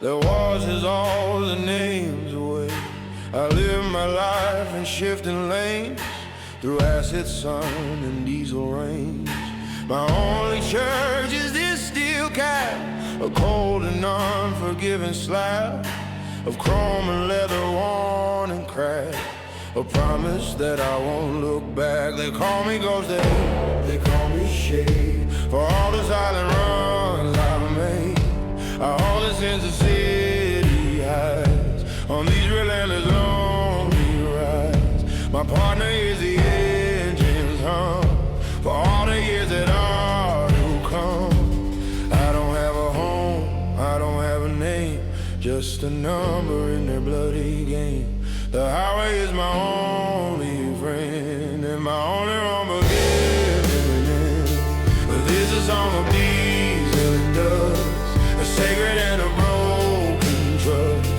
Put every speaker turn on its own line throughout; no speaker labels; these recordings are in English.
That washes all the names away. I live my life in shifting lanes, through acid sun and diesel rains. My only church is this steel cap, a cold and unforgiving slab of chrome and leather worn and cracked. A promise that I won't look back. They call me Ghost, they call me Shade, for all the silent runs I've made. All the sins the city hides on these relentless lonely rides. My partner is the engine's hum for all the years that are to come. I don't have a home, I don't have a name, just a number in their bloody game. The highway is my only friend and my only unforgiving. But this is a song of diesel and dust, a sacred and a broken trust.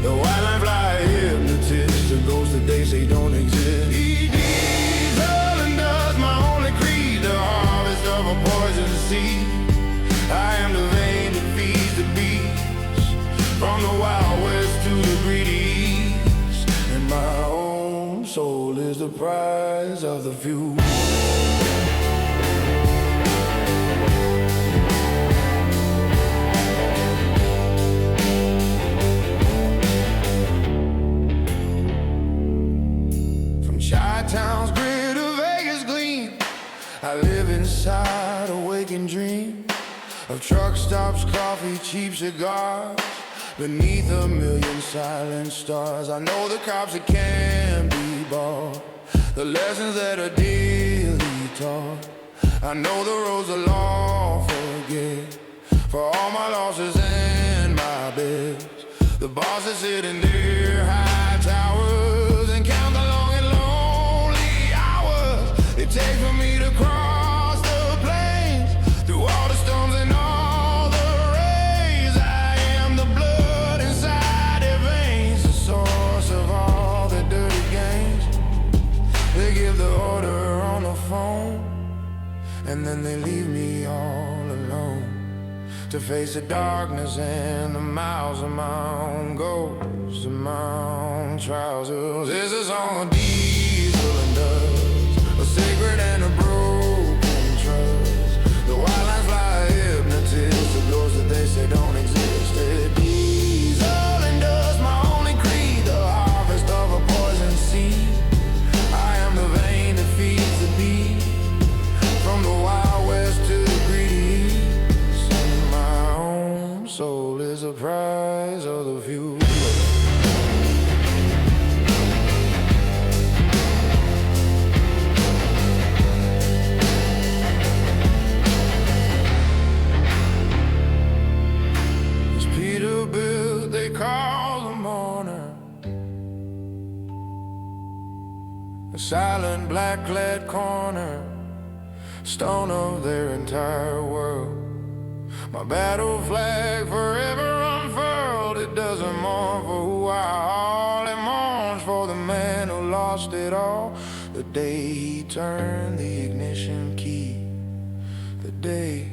The white line fly hypnotist, the ghosts that they say don't exist. Diesel and dust, my only creed, the harvest of a poison seed. I am the vein that feeds the beast, from the wild west to the greedy east. And my own soul is the prize of the few. Chi-town's grid of Vegas gleam, I live inside a waking dream of truck stops, coffee, cheap cigars, beneath a million silent stars. I know the cops that can't be bought, the lessons that are dearly taught. I know the roads the law forget, for all my losses and my bets. The bosses sit in their high towers and count the long and lonely hours it takes for me to cross the plains, through all the storms and all the rays. I am the blood inside their veins, the source of all the dirty games. They give the order on the phone, and then they leave me all alone to face the darkness and the miles of my own ghosts and my own trousers. This is a song of diesel and dust, a sacred and a broken trust. The white lines fly hypnotist, the ghosts that they say don't exist. They're diesel and dust, my only creed, the harvest of a poison seed. I am the vein that feeds the beast, from the wild west to the greedy east. And my own soul is the prize of the few. It's Peterbilt, they call the Mourner, a silent black-clad corner, stone of their entire world. My battle flag forever unfurled, it doesn't mourn for who I are, it mourns for the man who lost it all. The day he turned the ignition key, the day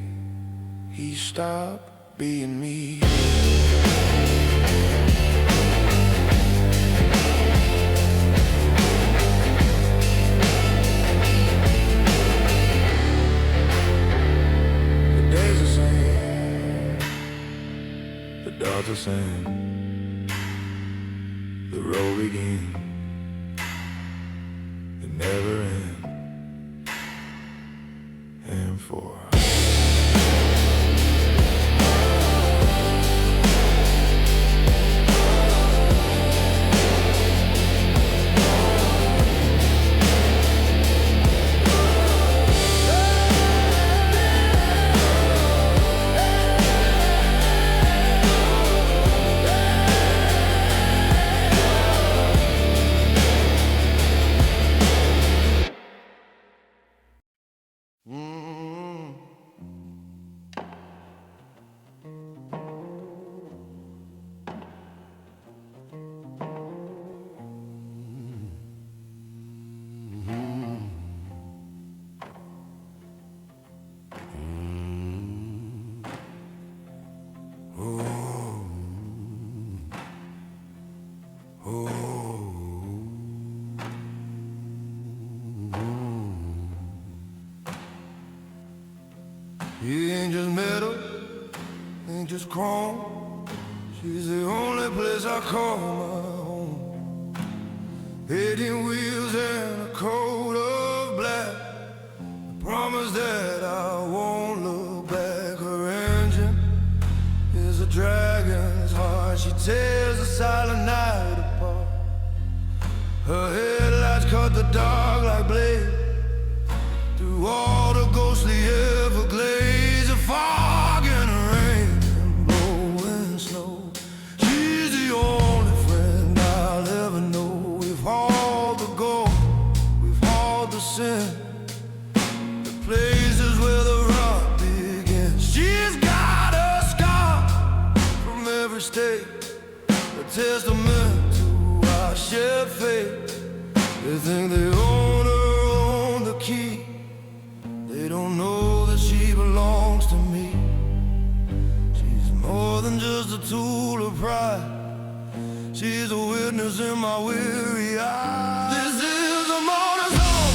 he stopped being me. Dogs are saying the road begins, it never ends, and for place I call my home. 18 wheels and a coat of black. I promise that I won't look back. Her engine is a dragon's heart. She tears the silent night apart. Her headlights cut the dark like blades through all the ghostly Everglades of fog and rain and blowing snow. She's the only friend I'll ever know. We've all the gold, we've all the sin, the places where the rock begins. She's got a scar from every state, a testament to our shared fate. They think they own her, own the key. They don't know that she belongs to me. She's more than just a tool of pride. She's a witness in my weary eyes. This is a Mourner song.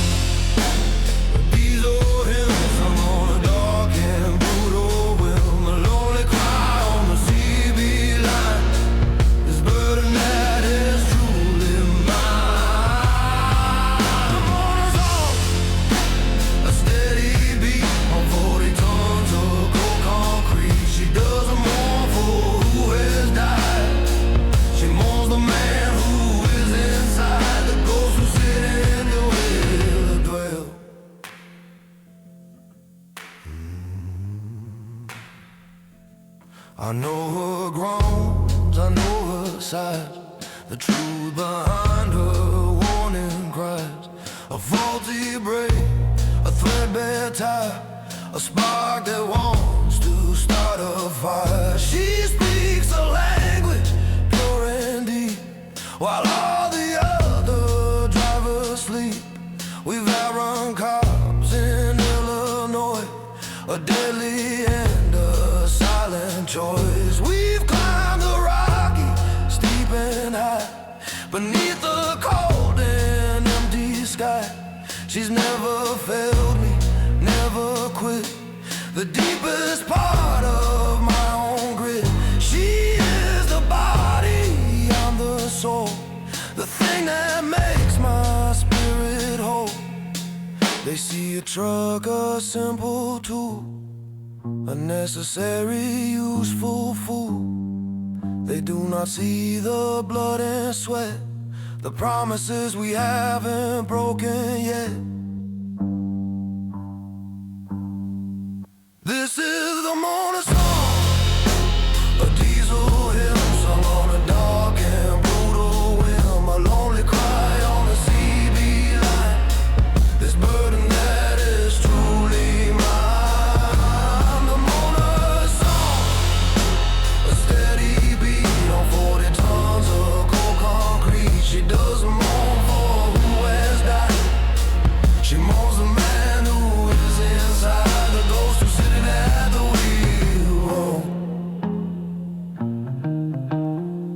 These old hymns sung on a dark and brutal whim. A lonely cry on the CB line. This burden that is truly mine. A Mourner song, a steady beat on 40 tons of cold concrete. She doesn't mourn for who has died. She mourns the man who is inside, the ghost who sit in the will dwell. I know her groans, I know her sighs, the truth behind her warning cries. A faulty brake, a threadbare tire, a spark that wants to start a fire. She speaks a language pure and deep, while all the other drivers sleep. We've outrun cops in Illinois, a deadly and a silent choice. We've climbed the rocky, steep and high, beneath the cold and empty sky. She's never failed me, never quit, the deepest part of my own grit. She is the body, I'm the soul, the thing that makes my spirit whole. They see a truck, a simple tool, a necessary, useful fool. They do not see the blood and sweat, the promises we haven't broken yet. This is the Mourner song, a diesel hymn sung on a dark and brutal whim. A lonely cry on the CB line. This burden that is truly mine. The Mourner song, a steady beat on 40 tons of cold concrete. She doesn't mourn for who has died. She mourns the man who is inside, the ghost who's sitting at the wheel.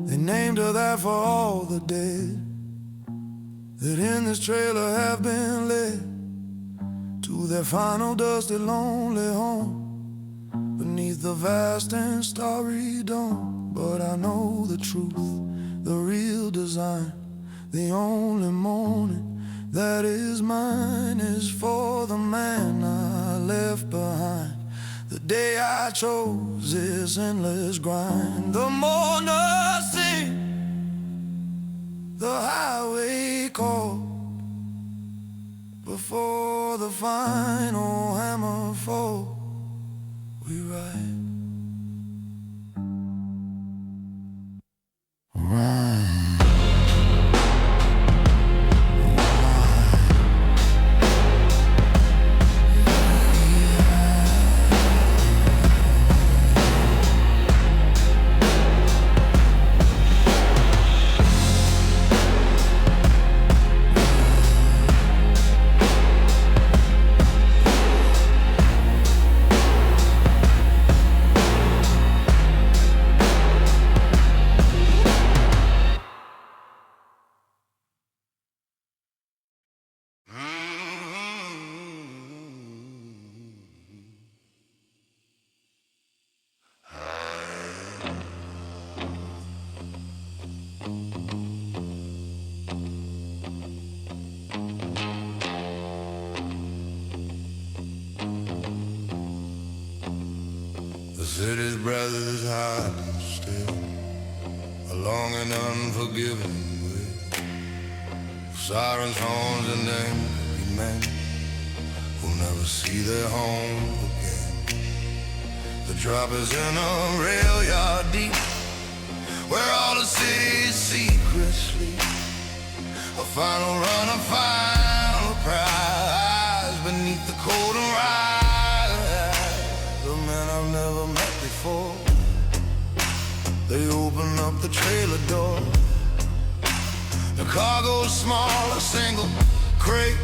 They named her that for all the dead that in this trailer have been led to their final dusty, lonely home beneath the vast and starry dome. But I know the truth, the real design, the only mourning that is mine is for the man I left behind, the day I chose this endless grind. The mourner sing, the highway call, before the final hammer fall, we ride. city's breath is hot and still, a long and unforgiving way. Sirens, horns, and angry men who'll never see their home again. The drop is in a rail yard deep, where all the city's secrets sleep. A final run, a final prize beneath the cold and rise. The men I've never met before, they open up the trailer door. The cargo's small, a single crate,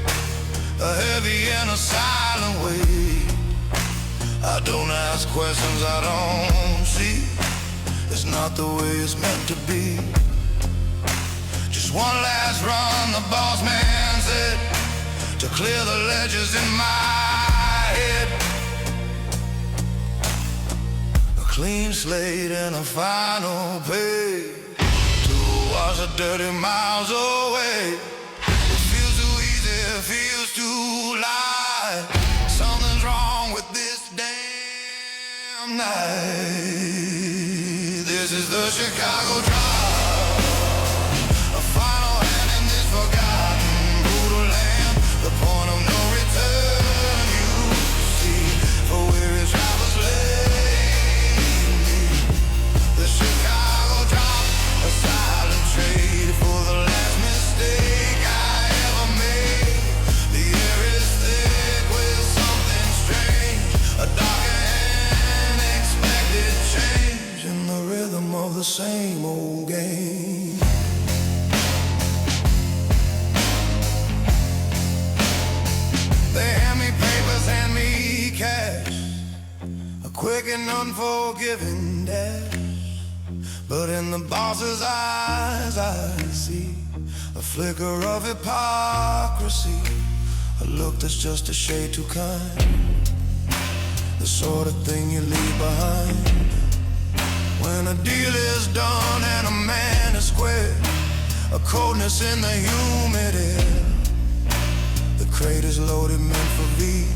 a heavy and a silent weight. I don't ask questions I don't see. It's not the way it's meant to be. Just one last run, the boss man said, to clear the ledgers in my head. A clean slate and a final pay to wash the dirty miles away. It feels too easy, it feels too light. Something's wrong with this damn night. This is the Chicago Drive, a final hand in this forgotten brutal land. The point of no return, you see, for weary travelers lead me. The Chicago Drive, a silent trade for the last mistake I ever made. The air is thick with something strange, a dark and expected change in the rhythm of the same old game. They hand me papers, hand me cash, a quick and unforgiving dash. But in the boss's eyes I see a flicker of hypocrisy, a look that's just a shade too kind, the sort of thing you leave behind when a deal is done and a man is squared. A coldness in the humid air. The crate is loaded, meant for V,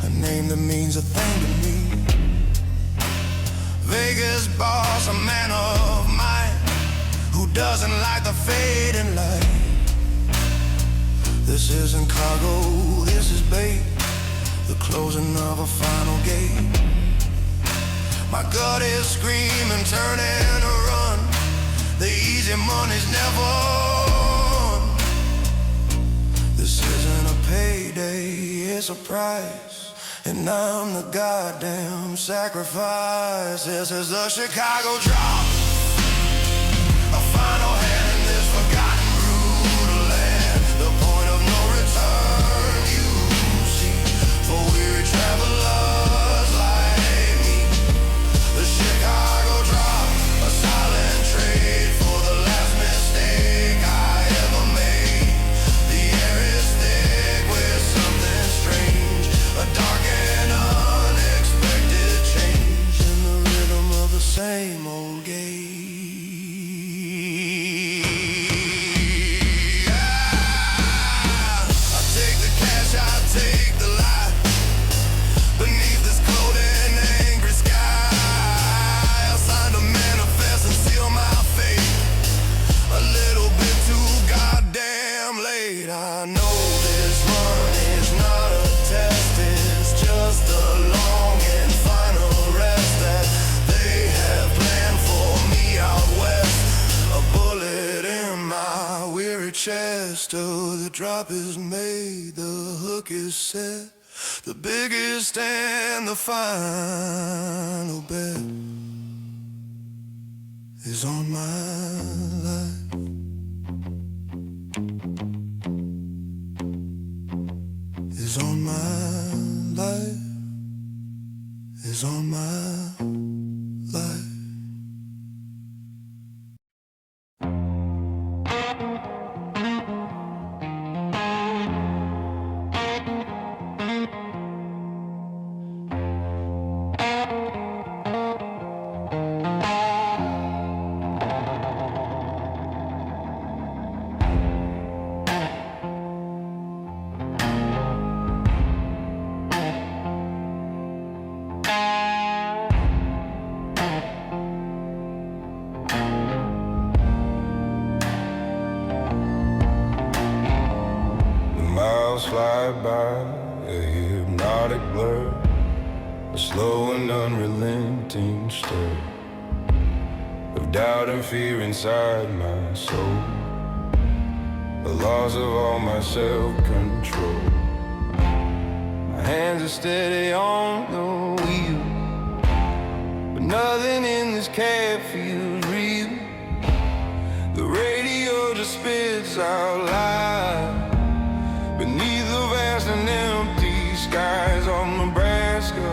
a name that means a thing to me. Vegas boss, a man of mine, who doesn't like the fading light. This isn't cargo, this is bait, the closing of a final gate. My gut is screaming, turning to run. The easy money's never won. This isn't a payday, it's a price, and I'm the goddamn sacrifice. This is the Chicago Drop, a final hand in this forgotten brutal land. The point of no return, you see, for weary travelers like me. The Chicago Drop, a silent trade for the last mistake I ever made. The air is thick with something strange, a dark and unexpected change in the rhythm of the same old game. I take the cash, I take the lie. Beneath this cold and angry sky, I signed a manifest and sealed my fate. A little bit too goddamn late. I know this run is not a test, it's just a long and final rest that they have planned for me out west. A bullet in my weary chest. Oh, the drop is made, the hook is set, the biggest and the final bet is on my life. Is on my life. Is on my life. fly by, a hypnotic blur, a slow and unrelenting stir of doubt and fear inside my soul, the loss of all my self-control. My hands are steady on the wheel, but nothing in this cab feels real. The radio just spits out loud beneath the vast and empty skies of Nebraska,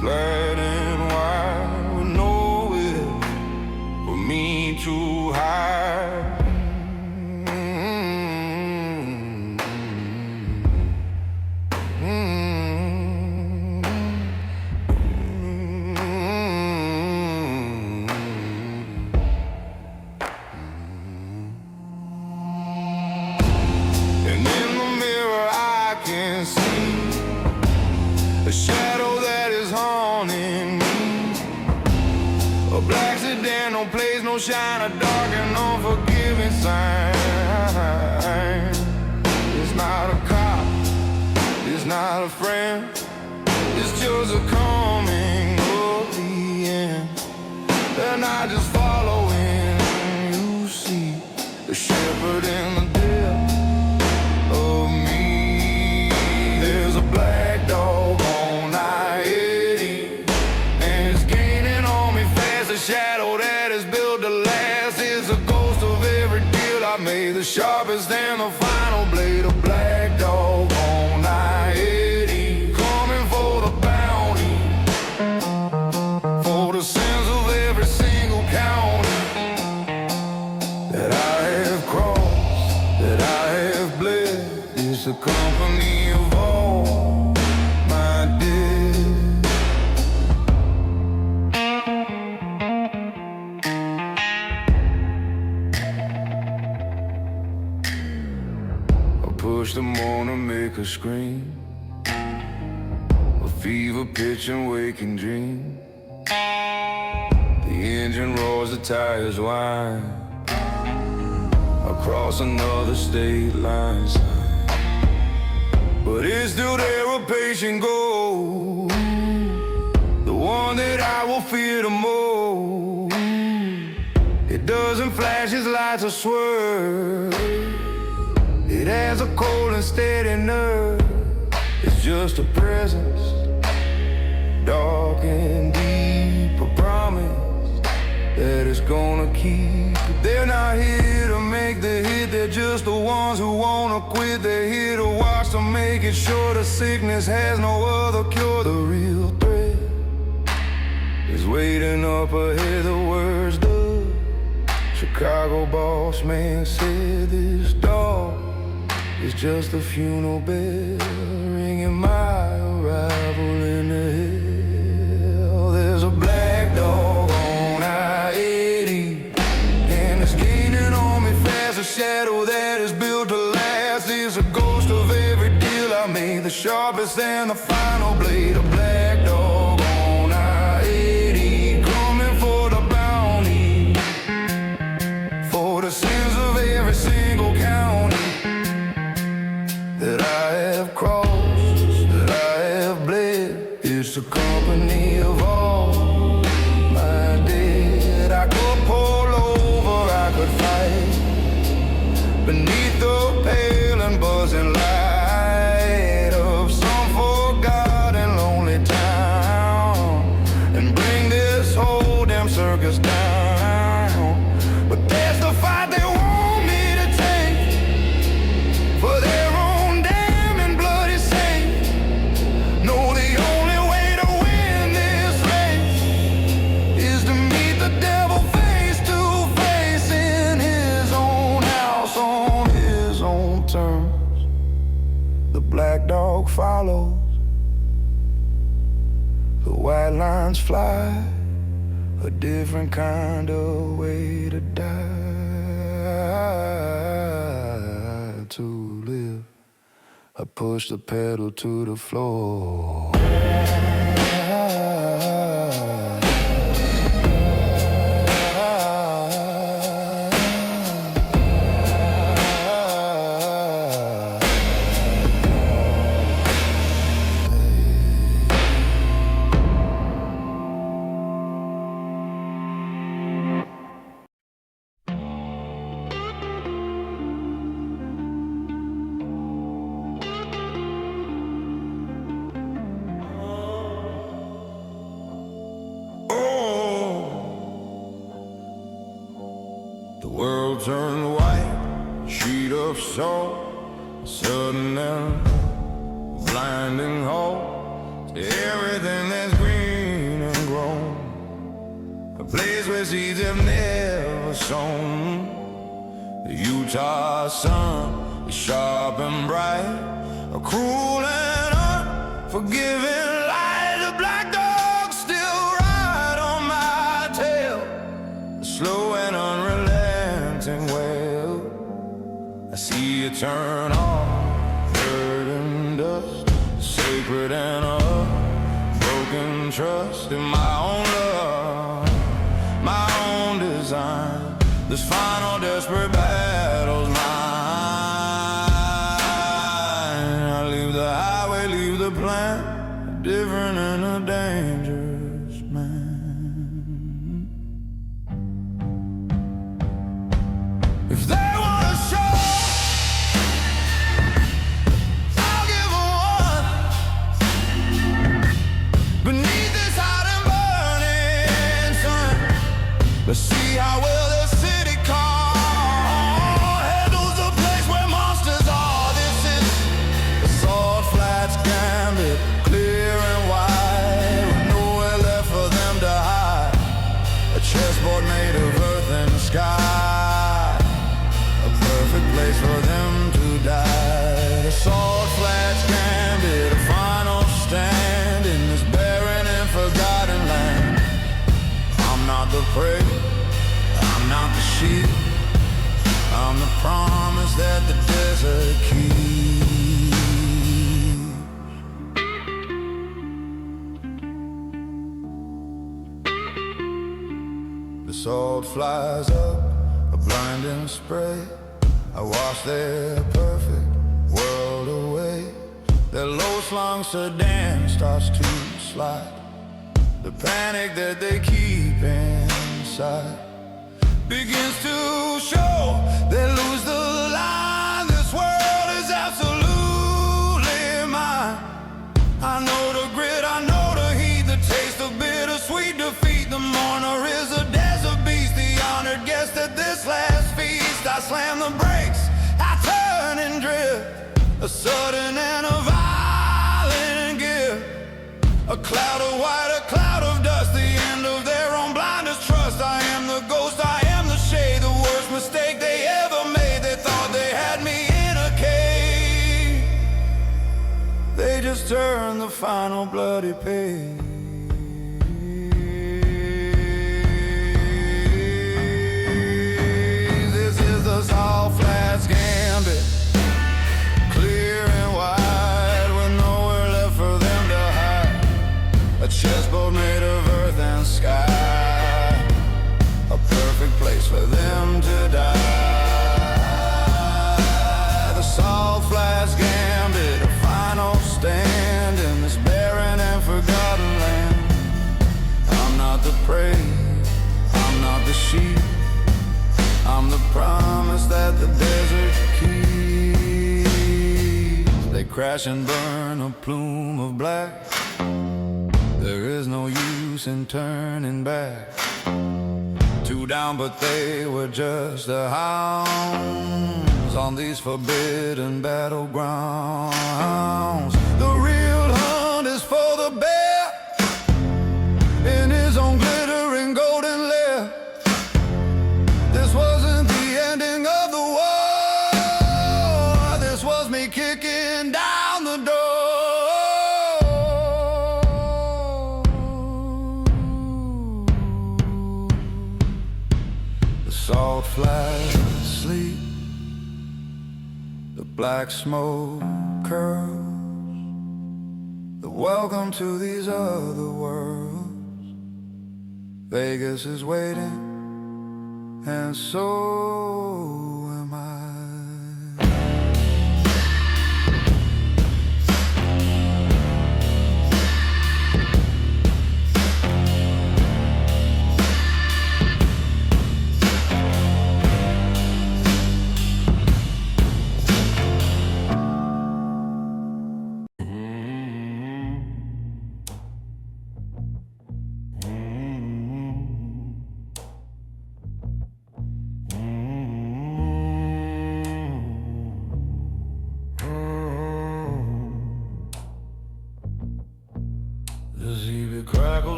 flat and wide, with nowhere for me to hide. A shadow that is haunting me, a black sedan, no place, no shine, a dark and unforgiving sign. It's not a cop, it's not a friend, it's just a coming of the end. They're not just following, you see, the shepherd in the depth of me. There's a black dog on I-80, and it's gaining on me fast. The shadow that is built to last is a ghost of every deal I made, the sharpest and the final blade. A black dog on I-80, coming for the bounty, for the sins of every single county that I have crossed, that I have bled. It's the company of all my dead. I push the Mourner, make her scream, a fever pitch and waking dream. The engine roars, the tires whine across another state line. But it's still there, a patient ghost, the one that I will fear the most. It doesn't flash its lights or swerve, it has a cold and steady nerve. It's just a presence, dark and deep, a promise that it's gonna keep. They're not here to make the hit, they're just the ones who wanna quit. They're here to watch to make it sure the sickness has no other cure. The real threat is waiting up ahead, the words the Chicago boss man said. This dog is just a funeral bell ringing my arrival in the hell. There's a black dog on I-80, and it's gaining on me fast. A shadow that is built to last is a ghost of every deal I made, the sharpest and the final blade. A black dog on I-80, coming for the bounty, for the sins of every single county that I have crossed, that I have bled. It's the company of all my dead. I could pull over, I could fight beneath the pale and buzzing light of some forgotten lonely town, and bring this whole damn circus down. But that's the fight they want me to take, for their own damn and bloody sake. No, the only way to win this race is to meet the devil face to face in his own house on his own terms. The black dog follows, the white lines fly, a different kind of way to die. To live, I push the pedal to the floor. The world turned white, sheet of salt, sudden and blinding halt. Everything that's green and grown, a place where seeds have never sown. The Utah sun is sharp and bright, a cruel and unforgiving light. The black dogs still ride on my tail, a slow and unrelenting wail. I see you turn off dirt and dust, sacred and broken trust in my own love, my own design. This final desperate battle's mine. I leave the highway, leave the plan, different and a dangerous man. If they wanna show, I'll give them one. Beneath this hot and burning sun, let's see how well this city car handles the place where monsters are. This is the Salt Flats Gambit, clear and wide, with nowhere left for them to hide. A chessboard made of earth and sky, a perfect place for them to die. The Salt Flats Gambit, a final stand in this barren and forgotten land. I'm not the prey, I'm not the sheep, I'm the promise that the desert keeps. The salt flies up, a blinding spray. I wash their perfect world away. Their low-slung sedan starts to slide. The panic that they keep inside begins to show. They lose the line. This world is absolutely mine. I know the grit, I know the heat, the taste of bittersweet defeat. The mourner is a desert beast, the honored guest at this last feast. I slam the brakes, I turn and drift, a sudden and a violent gift. A cloud of white, a cloud of dust, the end of their own blindest trust. I am the ghost, I am the shade, the worst mistake they ever made. They thought they had me in a cage. They just turned the final bloody page. This is the Salt Flats Gambit, clear and wide, with nowhere left for them to hide. A chessboard made of earth and sky, a perfect place for them to die. The Salt Flats Gambit, a final stand in this barren and forgotten land. I'm not the prey, I'm not the sheep, I'm the promise that the desert keeps. They crash and burn a plume of black. There is no use in turning back. Two down, but they were just the hounds on these forbidden battlegrounds. The real hunt is for the bear in his own glittering golden lair. This wasn't the ending of the war. This was me kicking down the door. Salt flats sleep, the black smoke curls, the welcome to these other worlds. Vegas is waiting, and so am I.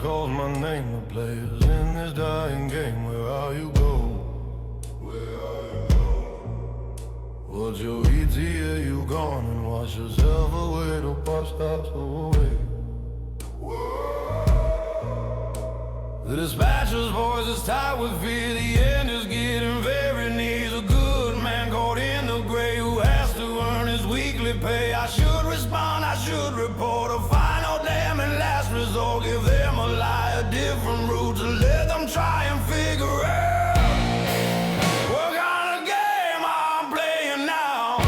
calls my name. The players in this dying game. Where are you go? Where are you go? What's your ETA? You gone and wash yourself away. The bus stops away. The dispatcher's voice is tied with fear. The end is getting very near. He's a good man caught in the gray who has to earn his weekly pay. I should respond, I should report a final damn and last resort. Give them a lie, a different route to let them try and figure out what kind of game I'm playing now.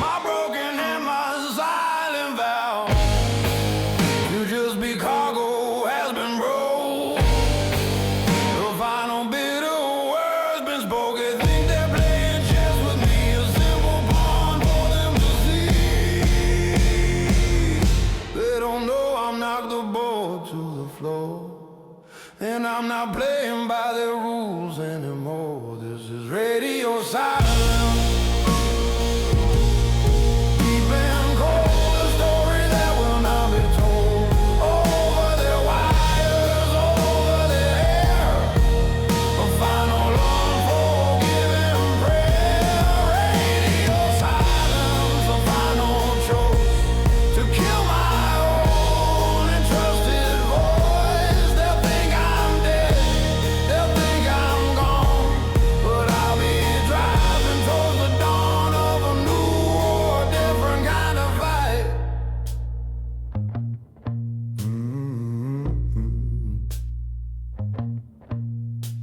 My broken and my silent vow to just be cargo has been broke. And I'm not playing by their rules anymore. This is radio silence. Deep and cold, a story that will not be told. Over their wires, over their hair. A final unforgiving prayer. Radio silence, a final choice to kill my own entrusted voice. They'll think I'm dead, they'll think I'm gone, but I'll be driving towards the dawn of a new or different kind of fight.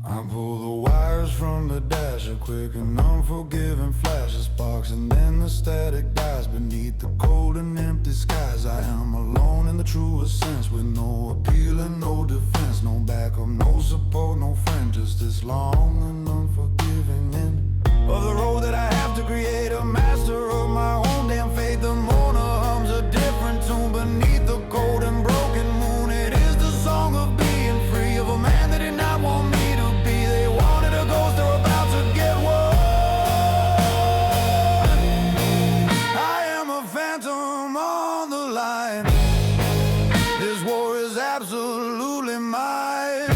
I pull the wires from the dash, a quick and unforgiving flash of sparks, and then the static dies beneath the cold and empty skies. I am alone in the truest sense, with no appeal and no defense, no backup, no support, no friend, just this long and unforgiving end of the road that I have to create. A master of my own damn fate. The Mourner hums a different tune beneath the cold and broken moon. It is the song of being free, of a man that did not want me to be. They wanted a ghost, they're about to get one. I am a phantom on the line. This war is absolutely mine.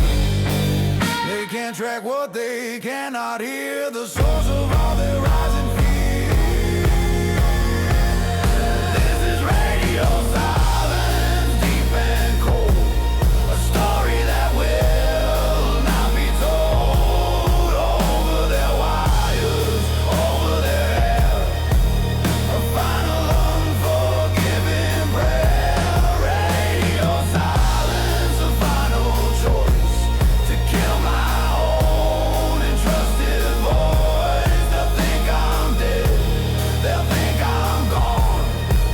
They can't track what they cannot hear. The source of all their rising fear. This is radio silence, deep and cold. A story that will not be told. Over their wires, over their hair. A final unforgiving prayer. Radio silence, a final choice to kill my own entrusted voice. They'll think I'm dead, they'll think I'm gone,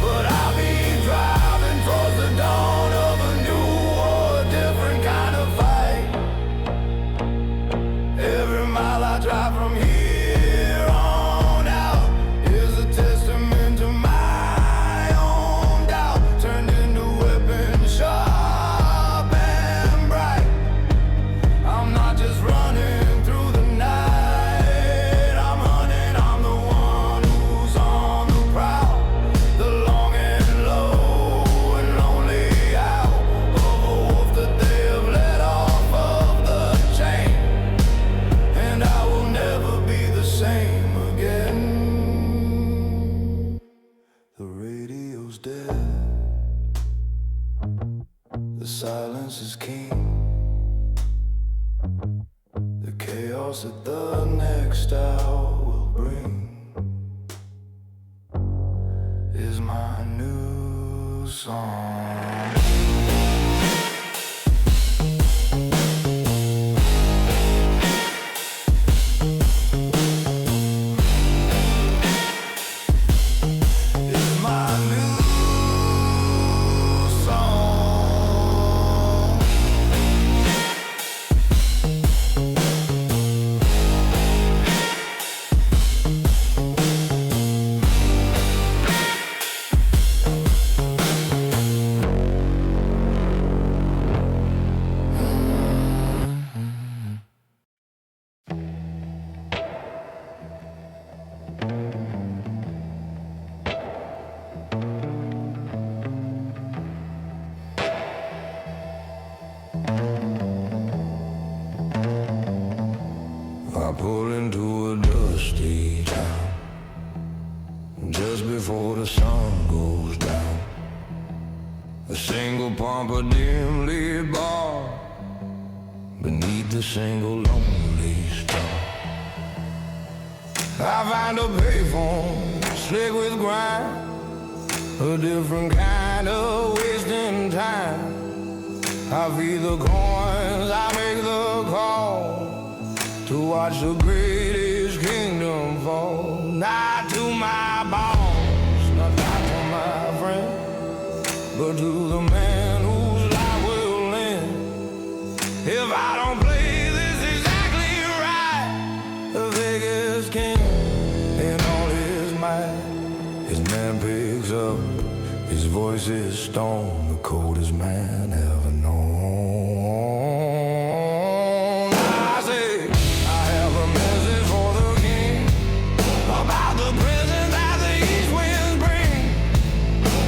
but I'll be driving towards the dawn of a new or different kind of fight. Every mile I drive from here on out is a testament to my own doubt, turned into weapon sharp and bright. I'm not just running through the night, I'm hunting, I'm the one who's on the prowl. The long and low and lonely howl of a wolf that they have let off of the chain. And I will never be the same again. The radio's dead, the silence is king. The chaos that the next hour will bring is my new song. Is my new song. pump a dimly bar beneath the single lonely star. I find a payphone slick with grime, a different kind of wasting time. I feed the coins, I make the call to watch the greatest kingdom fall. Not to my boss, not to my friend, but to the man whose life will end. If I don't play this exactly right, the Vegas king in all his might, his man picks up, his voice is stone, the coldest man ever known. I say, I have a message for the king about the prison that the east winds bring.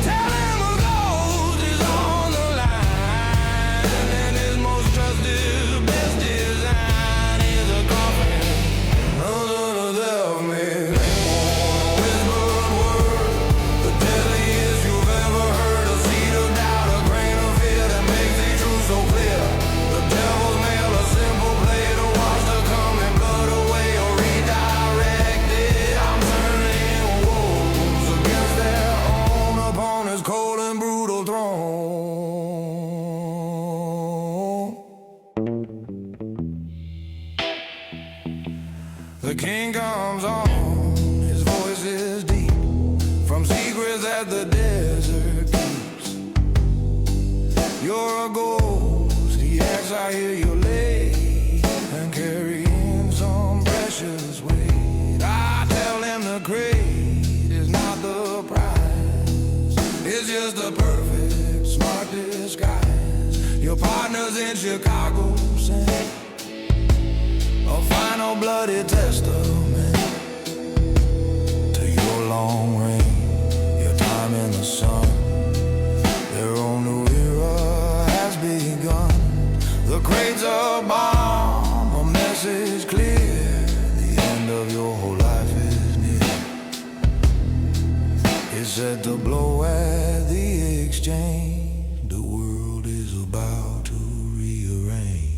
Tell him a ghost is on the line, and his most trusted, best design is a coffin under the self-made. Whispered word, the deadliest you've ever heard. A seed of doubt, a grain of fear that makes the truth so clear. The devil's mail, a simple play to wash the coming blood away or redirect it. I'm turning wolves against their own upon his cold and brutal throne. The king comes on, his voice is deep, from secrets that the desert keeps. You're a ghost, the axe I hear you lay, and carrying some precious weight. I tell him the crate is not the prize, it's just a perfect, smart disguise. Your partners in Chicago sent a final bloody testament to your long reign, your time in the sun. Their own new era has begun. The crate's a bomb, a message clear. The end of your whole life is near. It's set to blow at the exchange. The world is about to rearrange.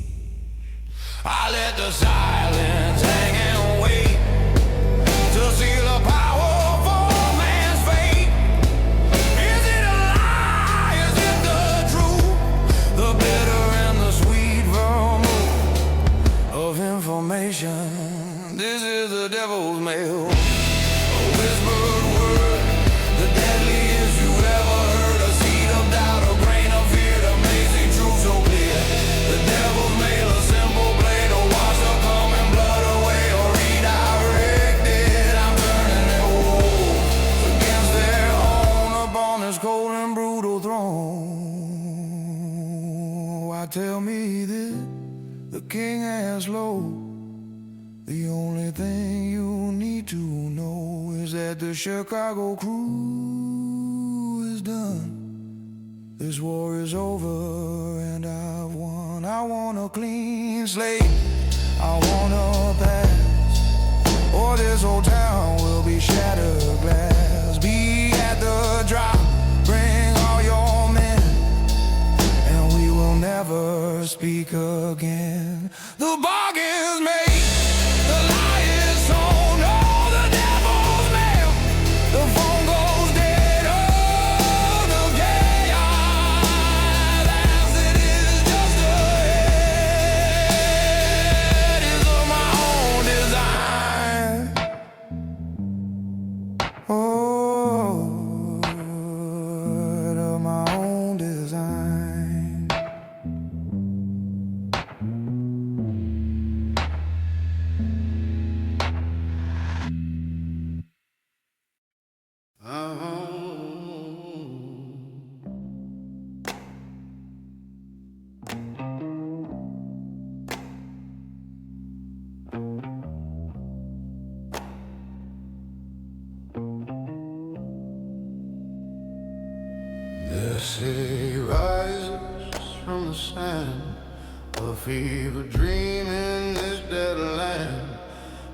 I let the silence hang and wait to see the power for man's fate. Is it a lie? Is it the truth? The bitter and the sweet vermouth of information. This is the devil's mail. A whispered word, the deadliest you ever heard. A seed of doubt, a grain of fear that makes the truth so clear. The devil's mail, a simple blade to wash the coming blood away or redirect it. I'm turning their wolves against their own upon this cold and brutal throne. Why tell me this? The king asked low. The only thing you need to know is that the Chicago crew is done. This war is over and I've won. I want a clean slate, I want a pass, or this whole town will be shattered glass. Be at the drop, bring all your men, and we will never speak again. The bargain's made, the lie is sown. Oh, the devil's mail, the phone goes dead. Oh, the chaos as it is just ahead is of my own design. Oh, of my own design. The city rises from the sand, a fever dream in this dead land.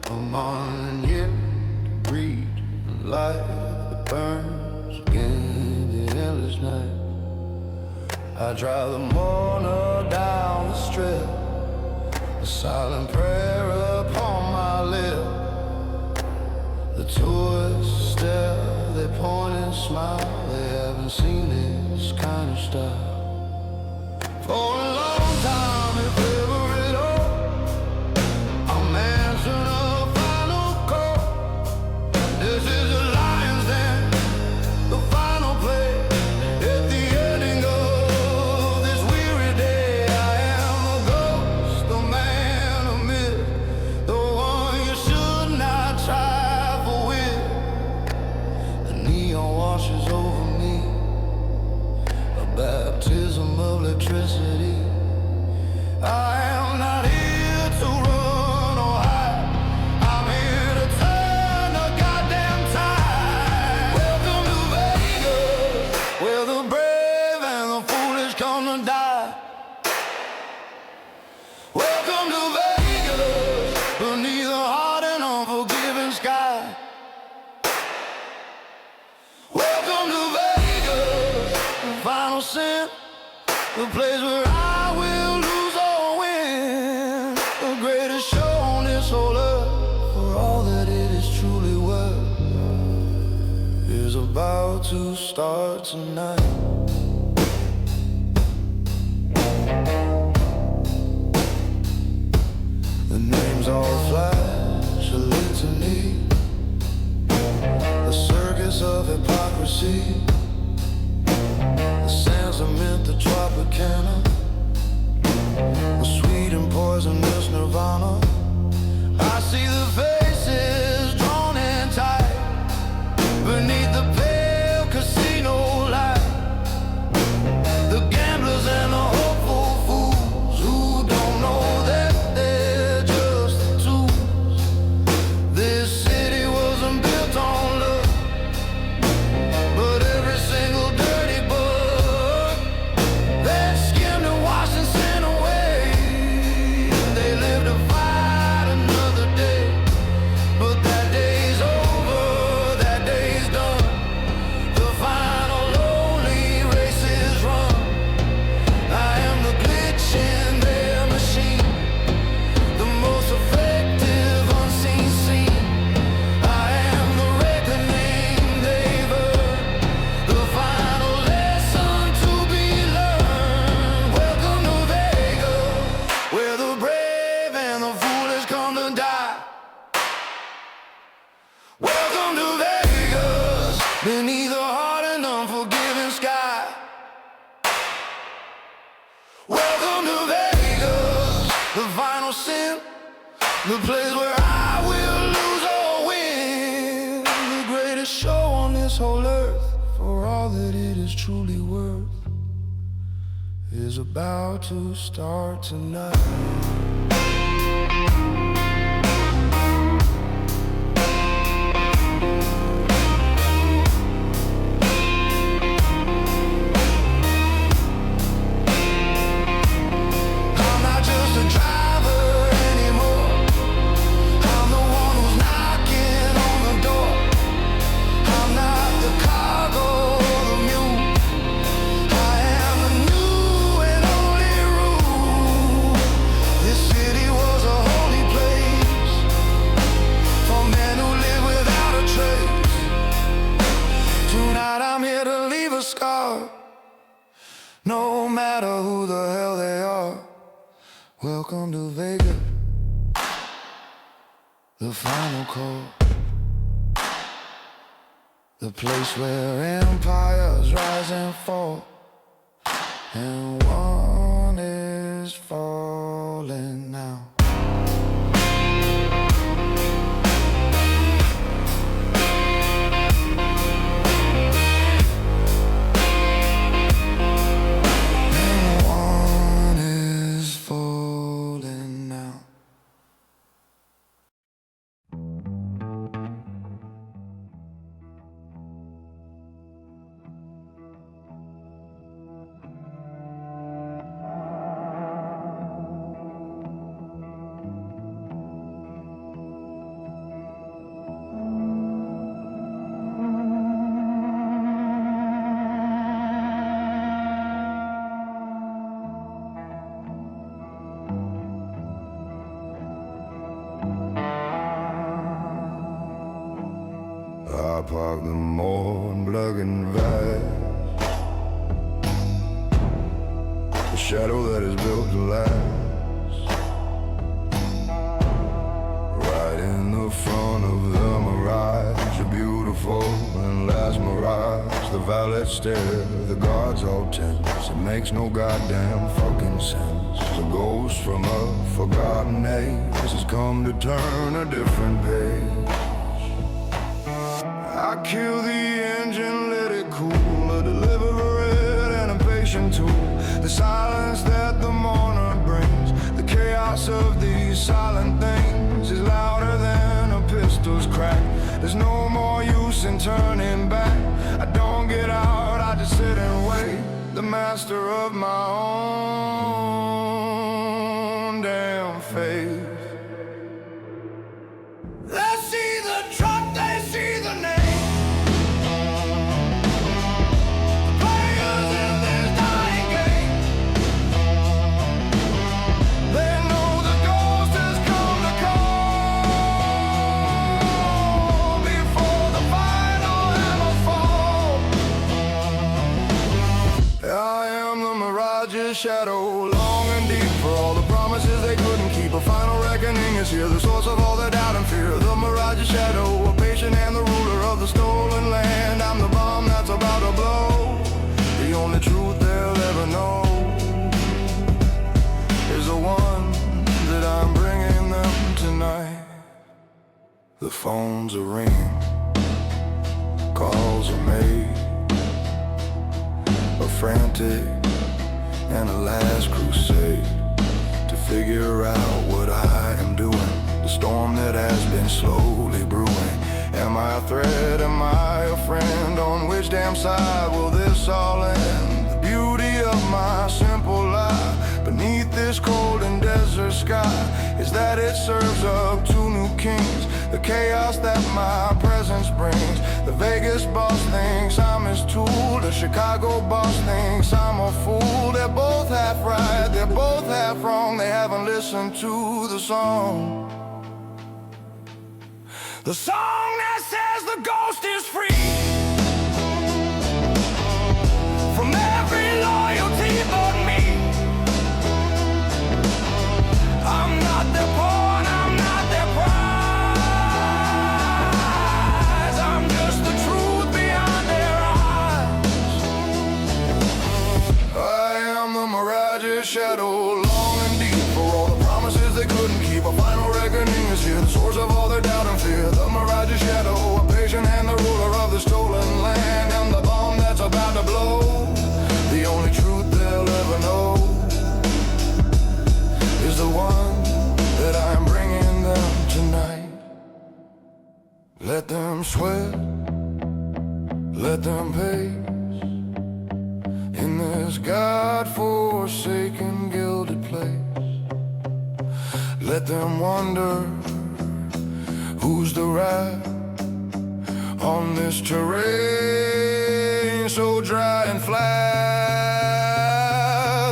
A monument to breed a light that burns again in the endless night. I I drive the Mourner down the strip, a silent prayer upon my lip. The tourists stare, they point and smile. They haven't seen this kind of stuff for a long time, if ever at all. I'm answering a final call. This is a lion's den, the final play. At the ending of this weary day, I am a ghost, a man, a myth, the one you should not trifle with. The neon washes over me, a baptism of electricity. I am not here to run or hide. I'm here to turn the goddamn tide. Welcome to Vegas, where the brave and the foolish come to die. Welcome to Vegas, beneath a hard and unforgiving sky. Welcome to Vegas, the final sin, the place where I will lose or win. The greatest show on this whole earth, for all that it is truly worth, is about to start tonight. The names all flash, a litany, the circus of hypocrisy. The sands that meant the Tropicana, the sweet and poisonous nirvana. I see the faces drawn in tight beneath the pale casino light. The gamblers and the hopeful fools who don't know that they're just tools. This city wasn't built on love, but every single dirty bug that skimmed and washed and sent away, they live to fight another day. But that day's over, that day's done. The final lonely race is run. I am the glitch in their machine, the most effective unseen scene. I am the reckoning they've earned, the final lesson to be learned. Welcome to Vegas, where the brave and the foolish come to die. Welcome to Vegas, beneath a hard and unforgiving sky. Welcome to Vegas, the final sin, the place where I will lose or win. The greatest show on this whole earth, for all that it is truly worth, is about to start tonight. I'm not just a driver anymore. I'm the one who's knocking on the door. I'm not the cargo or the mule. I am the new and only rule. This city was a holy place for men who live without a trace. Tonight I'm here to leave a scar, no matter who the hell they are. Welcome to Vegas, the final call, the place where empires rise and fall, and one is falling now. And one is falling now. I park the Mourner blood vast. The shadow that is built to last. Right in the front of the mirage, a beautiful and last mirage. The valet stare, the guards all tense. It makes no goddamn fucking sense. The ghost from a forgotten age has come to turn a different page. I kill the engine, let it cool. A deliberate and impatient tool. The silence that the mourner brings, the chaos of these silent things, is louder than a pistol's crack. There's no more use in turning back. I don't get out, I just sit and wait. The master of my own damn fate. They see the truck, they see the name. Shadow, long and deep, for all the promises they couldn't keep. A final reckoning is here, the source of all their doubt and fear. The mirage's shadow, a patient and the ruler of the stolen land. I'm the bomb that's about to blow. The only truth they'll ever know is the one that I'm bringing them tonight. The phones are ringing, calls are made, a frantic and a last crusade to figure out what I am doing. The storm that has been slowly brewing. Am I a threat? Am I a friend? On which damn side will this all end? The beauty of my simple life beneath this cold and desert sky is that it serves up two new kings. The chaos that my presence brings. The Vegas boss thinks I'm his tool. The Chicago boss thinks I'm a fool. They're both half right, they're both half wrong. They haven't listened to the song. The song that says the ghost is free from every loyalty but me. I'm not their pawn, I'm not their prize. I'm just the truth behind their eyes. I am the mirage's shadow, long and deep, for all the promises they couldn't keep. A final reckoning is here, the source of all their doubt and fear. The mirage's shadow, a patient and the ruler of the stolen land. I'm the bomb that's about to blow. The only truth they'll ever know is the one that I'm bringing them tonight. Let them sweat, let them pace in this God-forsaken gilded place. Let them wonder who's the rat on this terrain so dry and flat.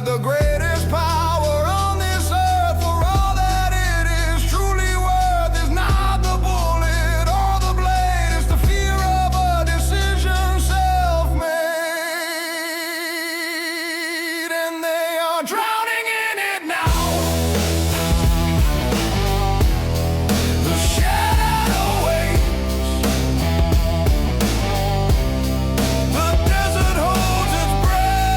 The greatest power on this earth, for all that it is truly worth, is not the bullet or the blade. It's the fear of a decision self-made, and they are drowning in it now. The shadow waits, the desert holds its breath.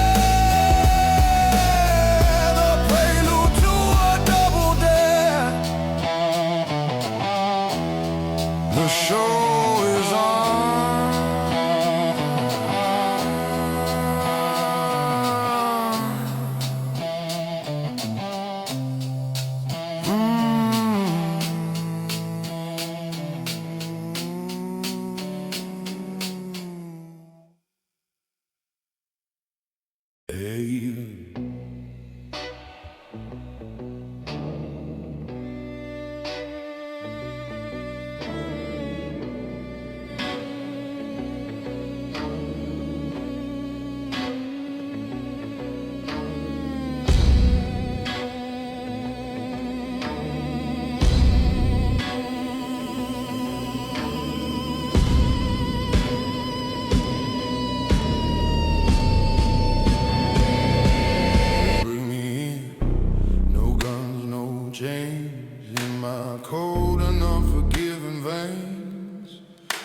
change in my cold and unforgiving veins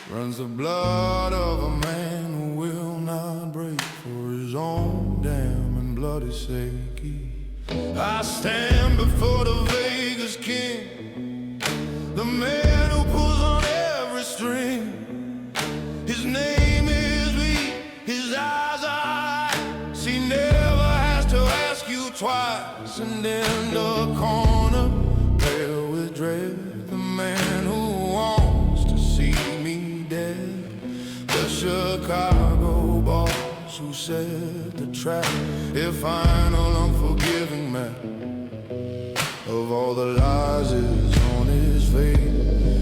runs the blood of a man who will not break for his own damn and bloody sake. I stand before the Vegas king, the man who pulls on every string. His name is me, his eyes are eyes. He never has to ask you twice. And in the corner, pale with dread, the man who wants to see me dead. The Chicago boss who set the trap, a final unforgiving man of all the lies is on his face.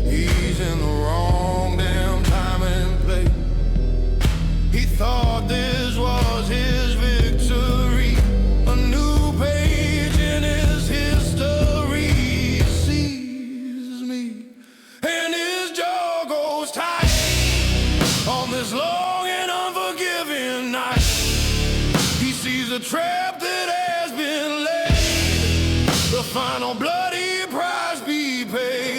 He's in the wrong damn time and place. He thought this was his victory, a new page in his history. He sees me and his jaw goes tight on this long and unforgiving night. He sees a trap that has been laid, the final bloody price be paid.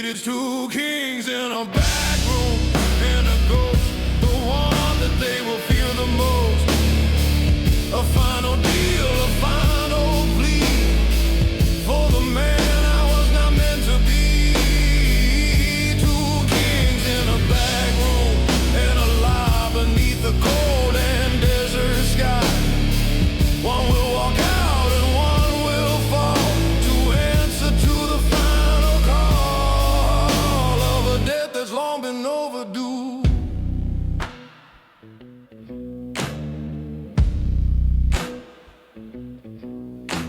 It's two kings in a back room and a ghost, the one that they will fear the most. A final deal, a final plea for the man I was not meant to be. Two kings in a back room and alive beneath the cold and desert sky. One will walk out and one will fall to answer to the final call of a death that's long been overdue.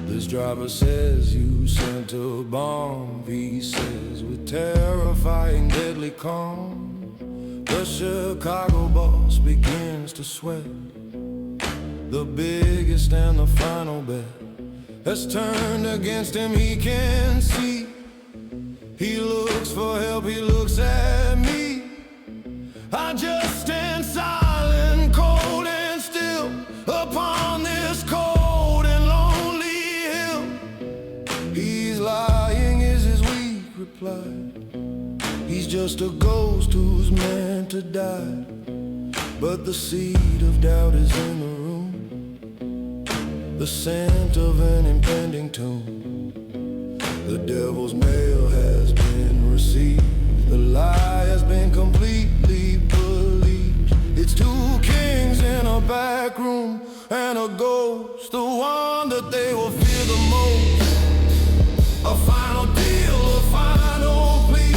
This driver says you sent a bomb, he says with terrifying deadly calm. The Chicago boss begins to sweat. The biggest and the final bet has turned against him, he can see. He looks for help, he looks at me. I just stand silent, cold and still upon this cold and lonely hill. He's lying is his weak reply. He's just a ghost who's meant to die. But the seed of doubt is in the room, the scent of an impending tomb. The devil's mail has been received, the lie has been completely believed. It's two kings in a back room and a ghost, the one that they will fear the most. A final deal, a final plea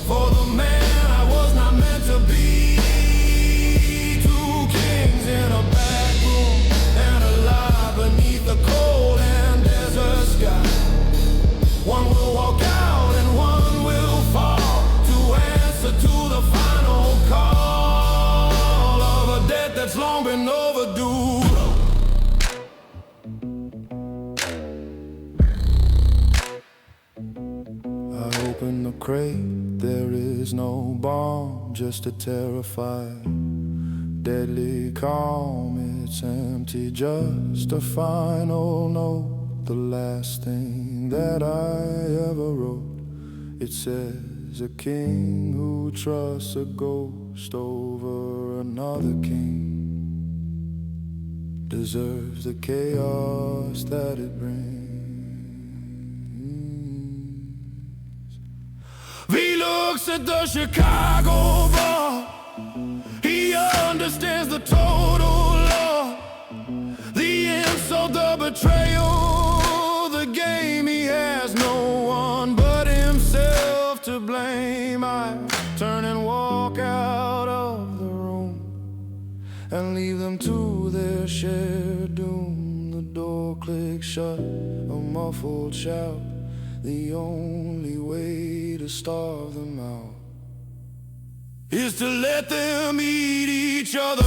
for the man I was not meant to be. Two kings in a back room and alive beneath the cold and desert sky. One will walk out and one will fall to answer to the final call of a death that's long been overdue. I open the crate, there is no bomb, just a terrified, deadly calm. It's empty, just a final note, the last thing that I ever wrote. It says a king who trusts a ghost over another king deserves the chaos that it brings. He looks at the Chicago bar, he understands the total law, the insult, the betrayal, the game. He has no one but himself to blame. I turn and walk out of the room and leave them to their shared doom. The door clicks shut, a muffled shout, the only way to starve them out is to let them eat each other.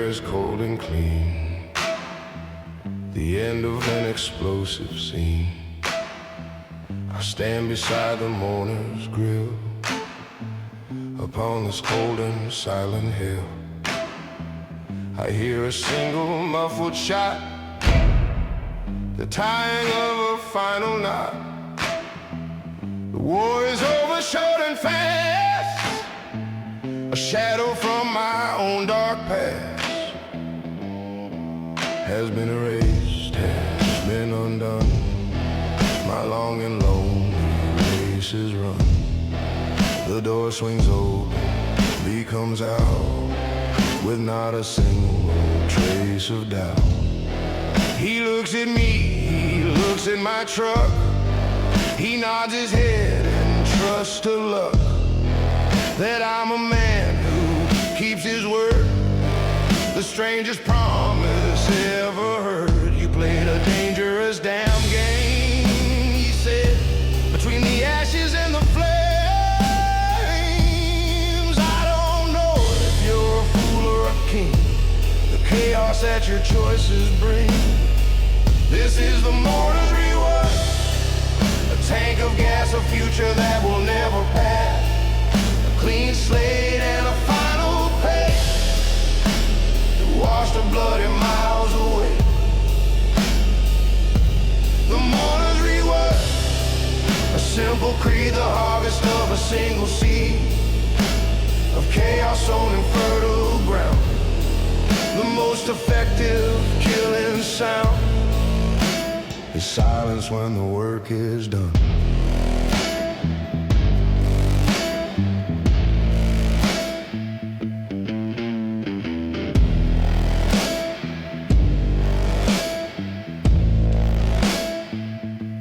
is cold and clean, the end of an explosive scene. I stand beside the mourner's grill upon this cold and silent hill. I hear a single muffled shot, the tying of a final knot. The war is over short and fast, a shadow from my own dark past has been erased, has been undone. My long and lonely race is run. The door swings open, Lee comes out with not a single trace of doubt. He looks at me, he looks at my truck. He nods his head and trusts to luck that I'm a man who keeps his word. The strangest promise ever heard. You played a dangerous damn game, he said, between the ashes and the flames. I don't know if you're a fool or a king, the chaos that your choices bring. This is the mourner's reward, a tank of gas, a future that will never pass, a clean slate and a final pay to wash the bloody miles away. The mourner's reward, a simple creed, the harvest of a single seed, of chaos sown in fertile ground, the most effective killing sound is silence when the work is done.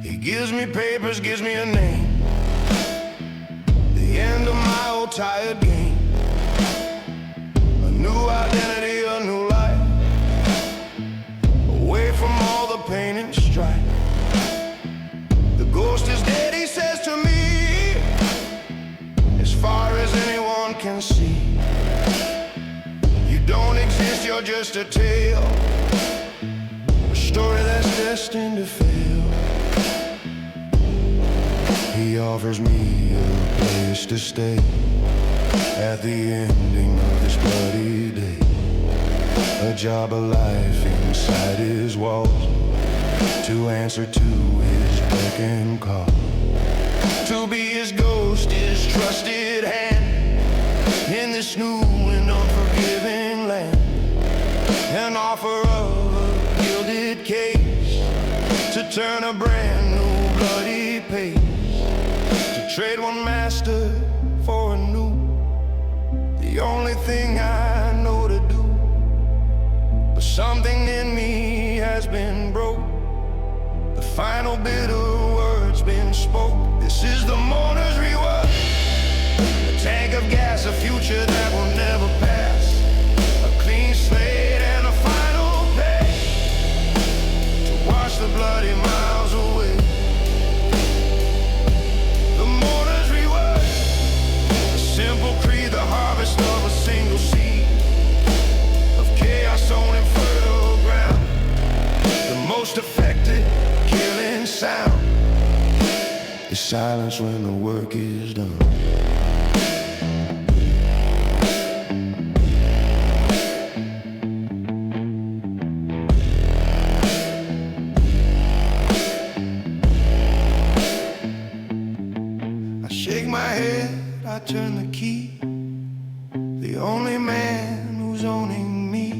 He gives me papers, gives me a name, the end of my old tired game, a new identity, a new life, away from all the pain and strife. The ghost is dead, he says to me, as far as anyone can see. You don't exist, you're just a tale, a story that's destined to fail. He offers me a place to stay at the ending of this bloody day, a job, a life inside his walls, to answer to his beck and call, to be his ghost, his trusted hand in this new and unforgiving land, an offer of a gilded case to turn a brand new bloody page, to trade one master for a new, the only thing I know to do. But something in me has been broke, the final bitter word's been spoke. This is the mourner's reward, a tank of gas, a future that will never pass, a clean slate and a final pay to wash the bloody miles away. The mourner's reward, a simple creed, the harvest of a single seed, of chaos sown in fertile ground, the most effective killing sound is silence when the work is done. I shake my head, I turn the key, the only man who's owning me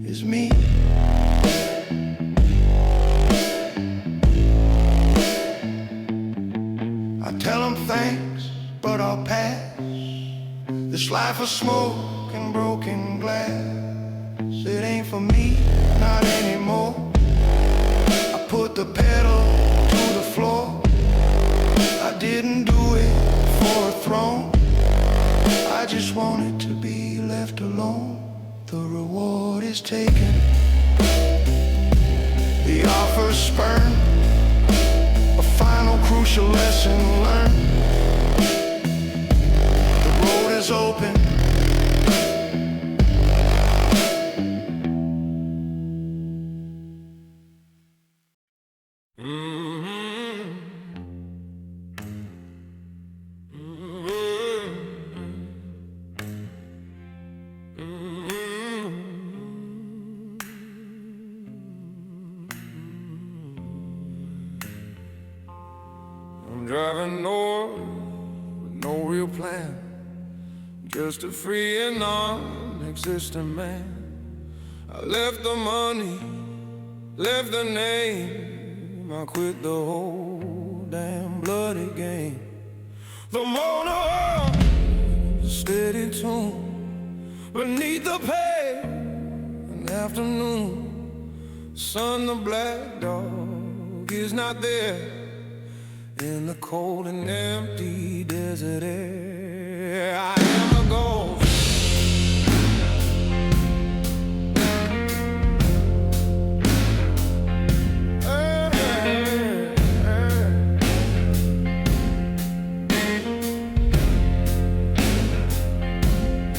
is me. I tell him thanks, but I'll pass this life of smoke and broken glass. It ain't for me, not anymore. I put the pedal to the floor. I didn't do it for a throne, I just wanted to be left alone. The reward is taken, the offer spurned, a final crucial lesson learned. The road is open, I'm driving north with no real plan, just a free and non-existent man. I left the money, left the name, I quit the whole damn bloody game. The Mourner, steady tune, beneath the pale an afternoon. Sun, the black dog is not there in the cold and empty desert air. I am a ghost.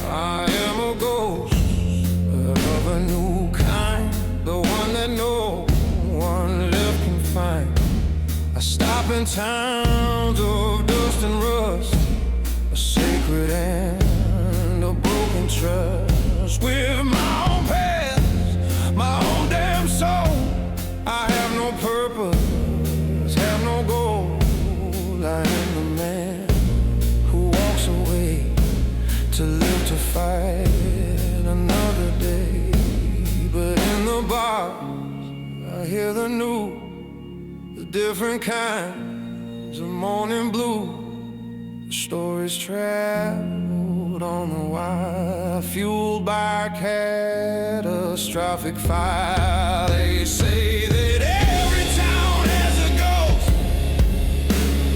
I am a ghost of a new kind, the one that no one left can find. I stop in towns of dust and rust, a sacred and a broken trust. With my own past, my own damn soul, I have no purpose, have no goal. I am the man who walks away to live to fight another day. But in the bars, I hear the news, the different kinds of morning blue. The stories traveled on the wire, fueled by catastrophic fire. They say that every town has a ghost,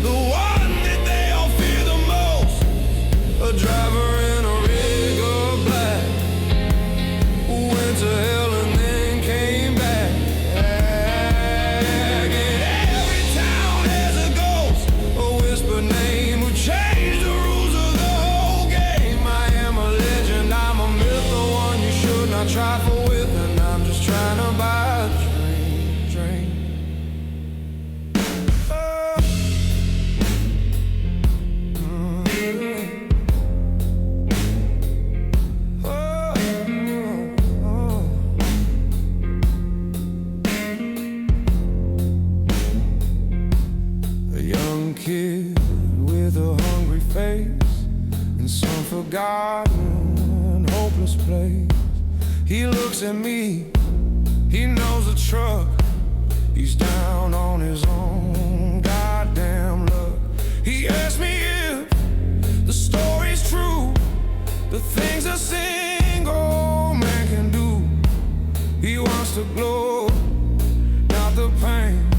the one that they all fear the most. A driver in a rig of black who went to hell and then came back. Trifle with, and I'm just trying to buy a drink. Oh. Oh. Oh. A young kid with a hungry face in some forgotten, hopeless place. He looks at me, he knows the truck. He's down on his own goddamn luck. He asked me if the story's true, the things a single man can do. He wants to glow, not the pain,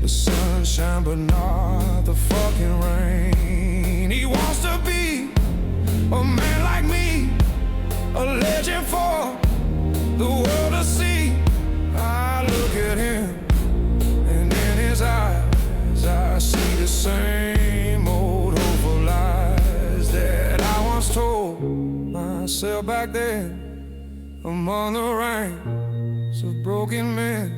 the sunshine but not the fucking rain. He wants to be a man like me, a legend for the world to see. I look at him, and in his eyes I see the same old hopeful lies that I once told myself back then. Among the ranks of broken men,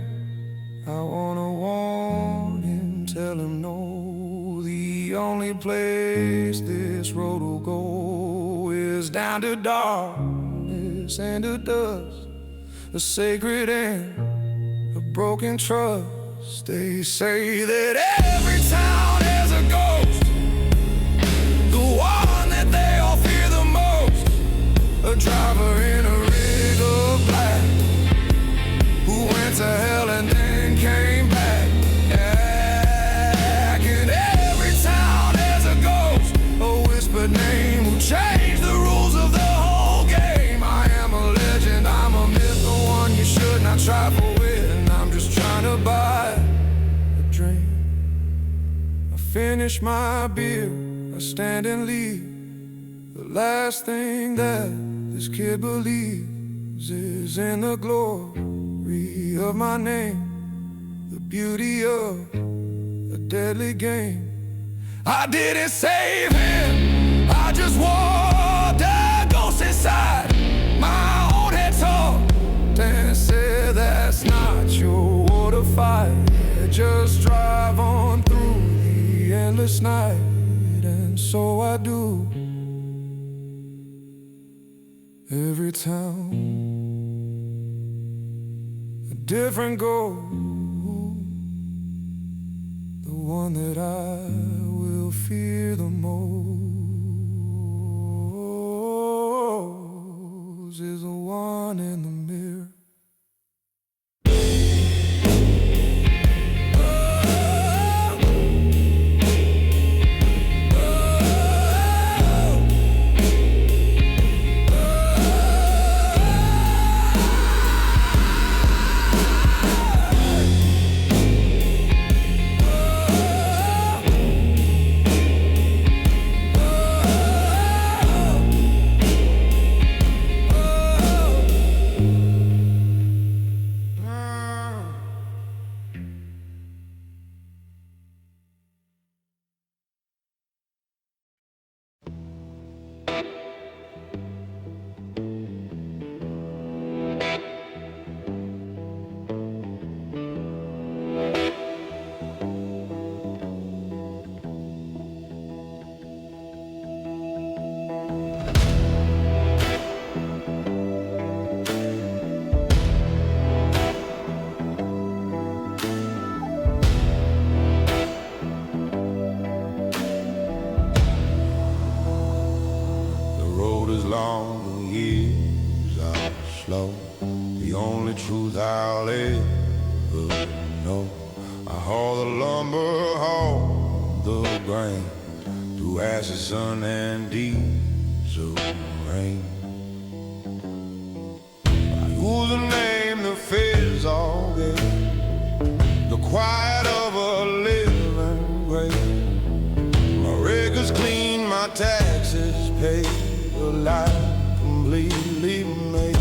I wanna warn him, tell him no. The only place this road will go is down to darkness and to dust, a sacred and a broken trust. They say that every town has a ghost, the one that they all fear the most. A driver in a rig of black who went to hell and then came back. Yeah, and every town has a ghost, a whispered name who changed the rules of the whole game. I am a legend, I'm a myth, the one you should not trifle with, and I'm just trying to buy a drink. I finish my beer, I stand and leave. The last thing that this kid believes is in the glory of my name, the beauty of a deadly game. I didn't save him, I just walked a ghost inside. My own head talked and said, that's not your war to fight. just drive on through the endless night, and so I do. Every town, a different goal, the one that I will fear the most is the one in the mirror. Long, the years are slow. The only truth I'll ever know. I haul the lumber, haul the grain through acid, sun, and diesel rain. I use a name the feds all gave, the quiet of a living grave. My records clean, my taxes paid, a life completely made.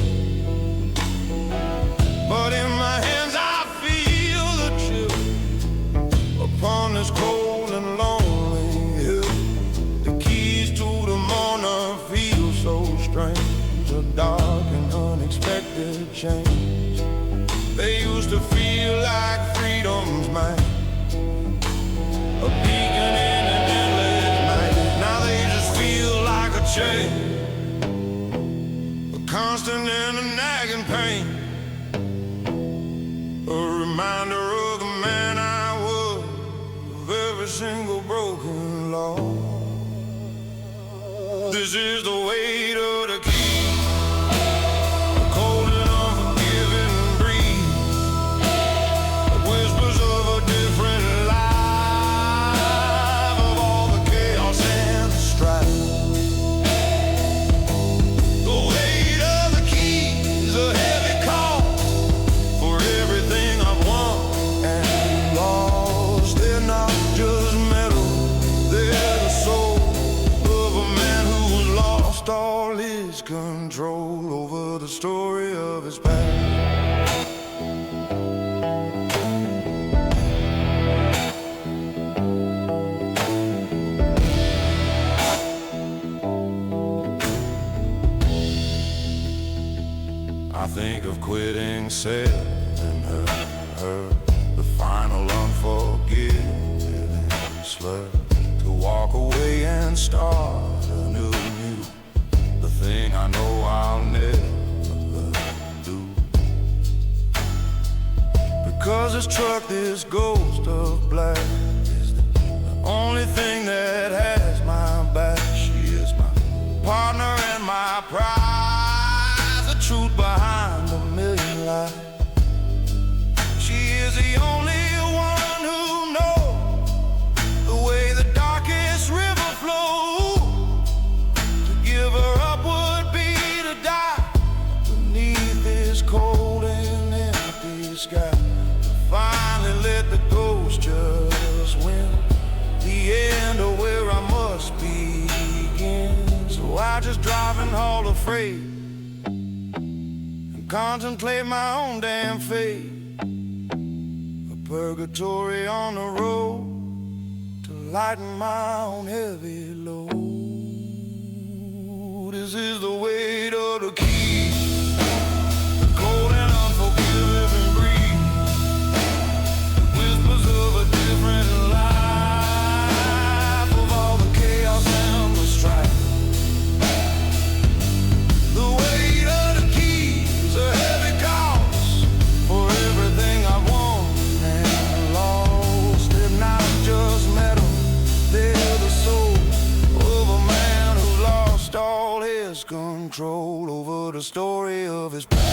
But in my hands I feel the chill upon this cold and lonely hill. The keys to the Mourner feel so strange, a dark and unexpected change. They used to feel like freedom's mine, a beacon in an endless night. Now they just feel like a chain, constant and a nagging pain, a reminder of the man I was, of every single broken law. This is the weight of the key, a cold and unforgiving breeze, whispers of a different life, of all the chaos and the strife. All his control over the story of his past. I think of quitting sailing her, the final unforgiving slur, to walk away and start anew. Thing I know I'll never do, because this truck, this ghost of black, is the only thing that has my back. She is my partner and my prize, the truth behind a million lies. She is the only one who knows the way the darkest river flows. To give her up would be to die beneath this cold and empty sky. To finally let the ghost just win the end of where I must begin. So I just drive and haul a freight and contemplate my own damn fate. A purgatory on the road to lighten my own heavy load. This is the weight of the key, the cold and unforgiving breeze, whispers the story of his past.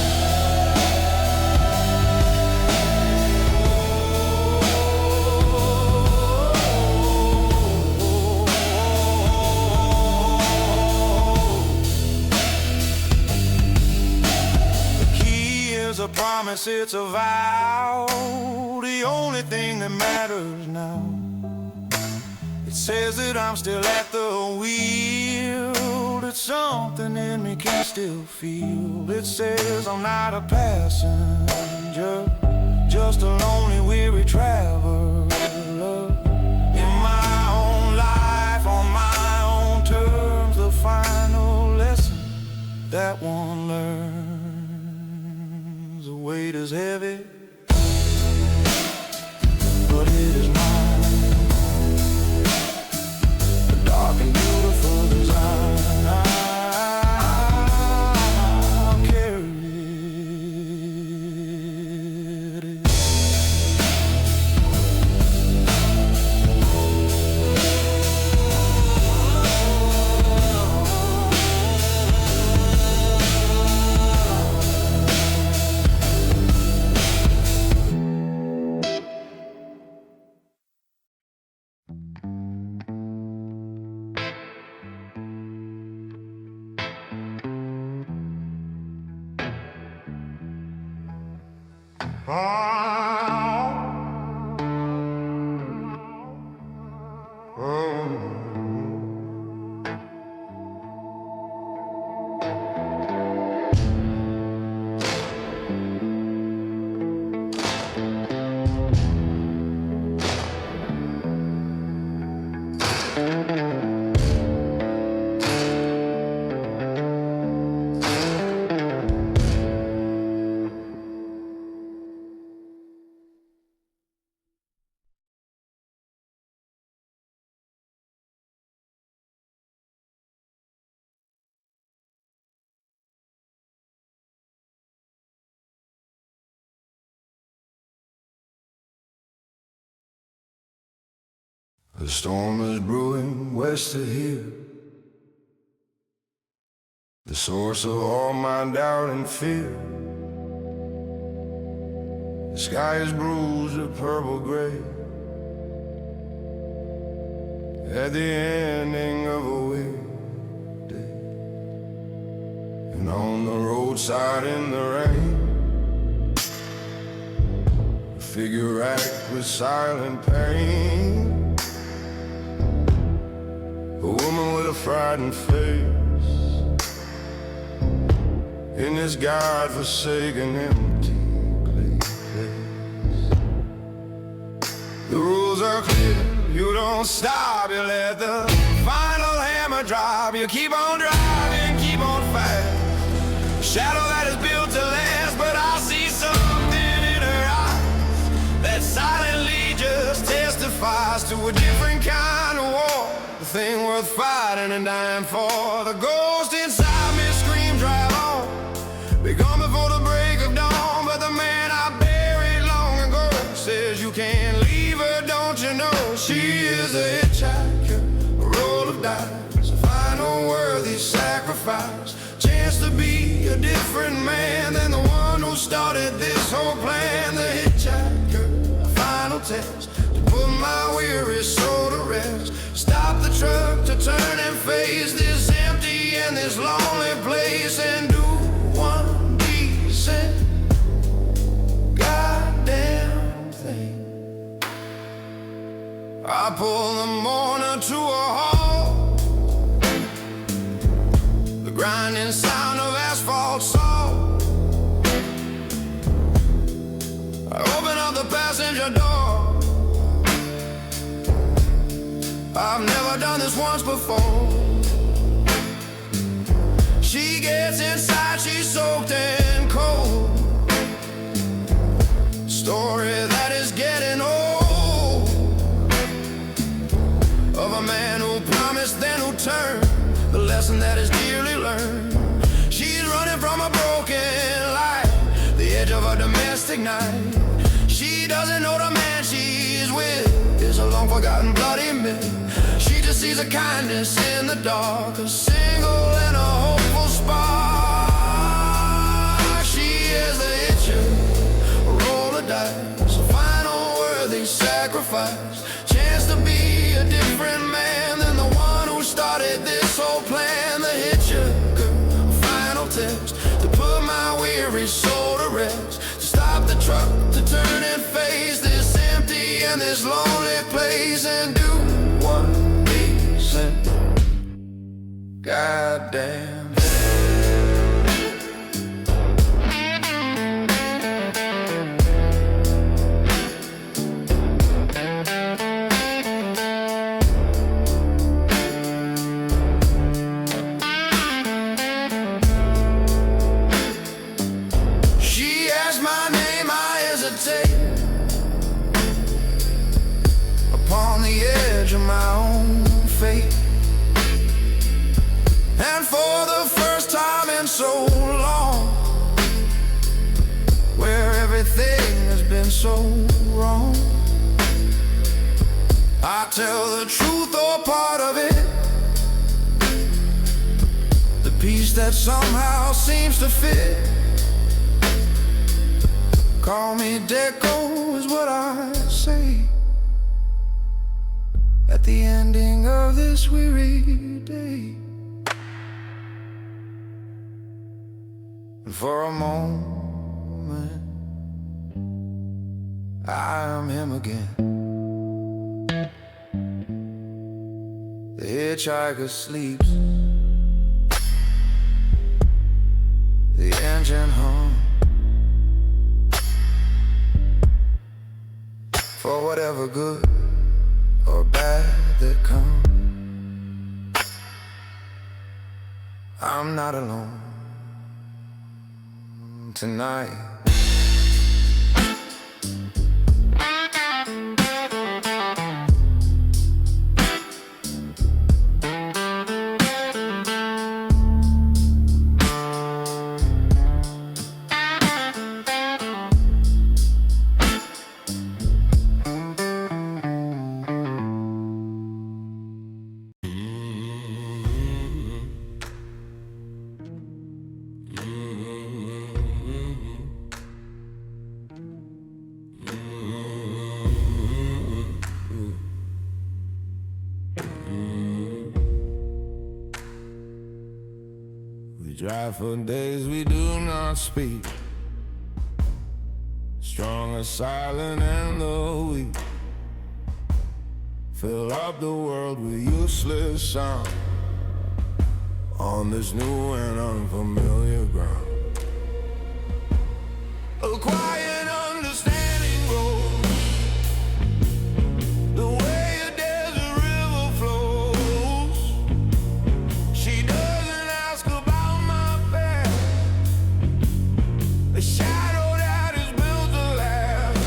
A promise, it's a vow, the only thing that matters now. It says that I'm still at the wheel, that something in me can still feel. It says I'm not a passenger, just a lonely, weary traveler, in my own life, on my own terms, the final lesson that one learns. The weight is heavy, but it is mine. A dark and beautiful design. I'll carry it. The storm is brewing west of here, the source of all my doubt and fear. The sky is bruised a purple gray at the ending of a weekday, and on the roadside in the rain, a figure racked with silent pain. A woman with a frightened face in this God-forsaken empty place. The rules are clear, you don't stop, you let the final hammer drop. You keep on driving, keep on fighting, shadow that is built to last. But I see something in her eyes that silently just testifies to a different kind of war. The thing worth fighting and dying for. The ghost inside me screams, drive on, be gone before the break of dawn. But the man I buried long ago says you can't leave her, don't you know? She is a hitchhiker, a roll of dice, a final worthy sacrifice, chance to be a different man than the one who started this whole plan. The hitchhiker, a final test to put my weary soul to rest. Stop the truck to turn and face this empty and this lonely place, and do one decent goddamn thing. I pull the Mourner to a halt, the grinding sound of asphalt salt. I open up the passenger door. I've never done this once before. She gets inside, she's soaked and cold. Story that is getting old, of a man who promised then who turned, the lesson that is dearly learned. She's running from a broken life, the edge of a domestic night. She doesn't know the man she's with is a long forgotten bloody myth. She just sees a kindness in the dark, a single and a hopeful spark. as the hitcher, roll the dice, a final worthy sacrifice, chance to be a different man than the one who started this whole plan. The hitcher, a final test to put my weary soul to rest, to stop the truck, to turn and face this empty and this lonely place, and do what we said. Goddamn. She asked my name, I hesitate upon the edge of my own fate. And for the first time in so long, where everything has been so wrong, I tell the truth or part of it, the piece that somehow seems to fit. Call me Deco is what I say at the ending of this weary day. And for a moment, I am him again. The hitchhiker sleeps, the engine hum, for whatever good or bad that comes, I'm not alone tonight. We drive for days we do not speak, strong as silent and the weak, fill up the world with useless sound on this new and unfamiliar ground. A quiet understanding grows, the way a desert river flows. She doesn't ask about my past, the shadow that is built to last.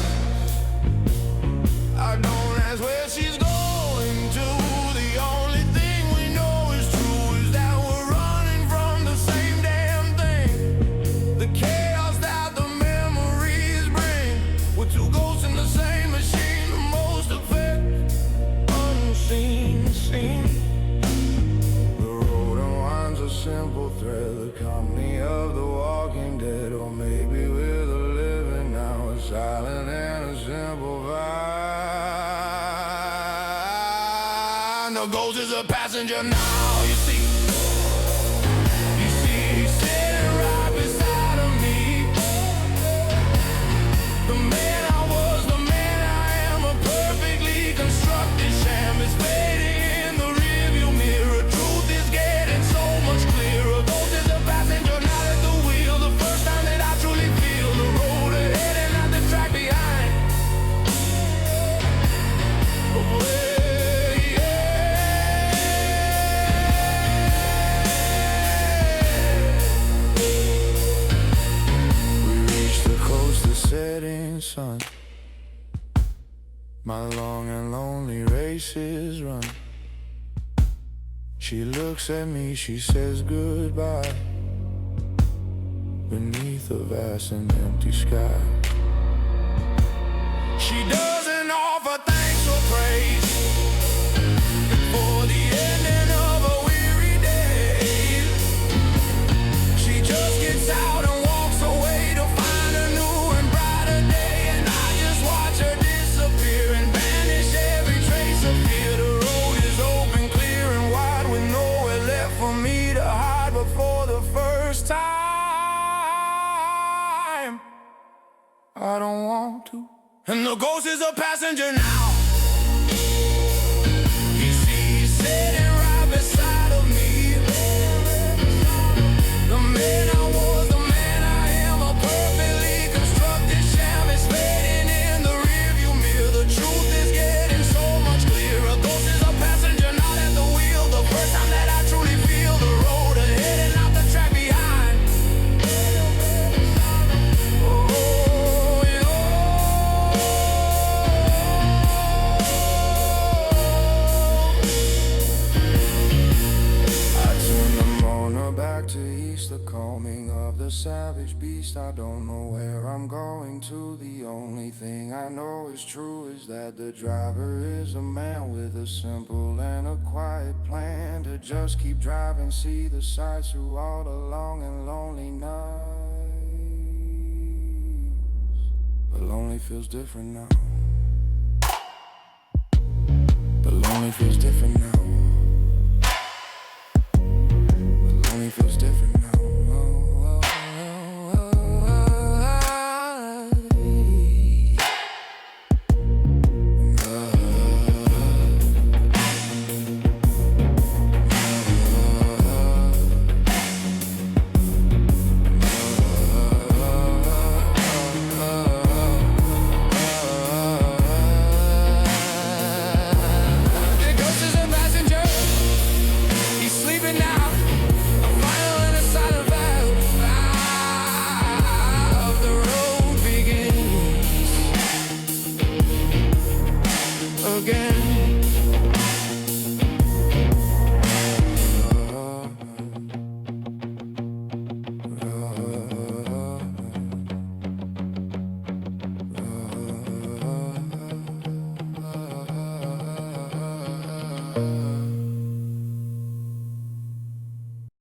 I don't ask where she's going to, the only thing we know is true is that we're running from the same damn thing. The chaos that the memories bring, we're two ghosts in the same machine, the most effect unseen scene. The road unwinds a simple thread, the company of the walking dead, or maybe we're the living now, a silent and a simple vibe. No ghost is a passenger now, you see. He's sitting right beside of me. The man I was, the man I am, a perfectly constructed sham is fading in the rearview mirror. Truth is getting so much clearer. Ghost is a passenger, not at the wheel. The first time that I truly feel the road ahead and not the track behind. Oh, we reach the coast, the setting sun. My long and lonely race is run. She looks at me, she says goodbye, beneath a vast and empty sky. She doesn't offer thanks or praise for the ending of a weary day. She just gets out and walks away to find a passenger now. He's sitting right beside of me. The man I was, the man I am, a perfectly constructed sham is fading in the rearview mirror. The truth is getting so much clearer. Ghost is a passenger, not at the wheel. The first time that I truly feel the road ahead and not the track behind. Oh, yeah. I turn the Mourner back to east, the calming of the savage beast. I don't know where I'm going to. The only thing I know is true is that the driver is a man with a simple and a quiet plan to just keep driving, see the sights through all the long and lonely nights. But lonely feels different now. But lonely feels different now.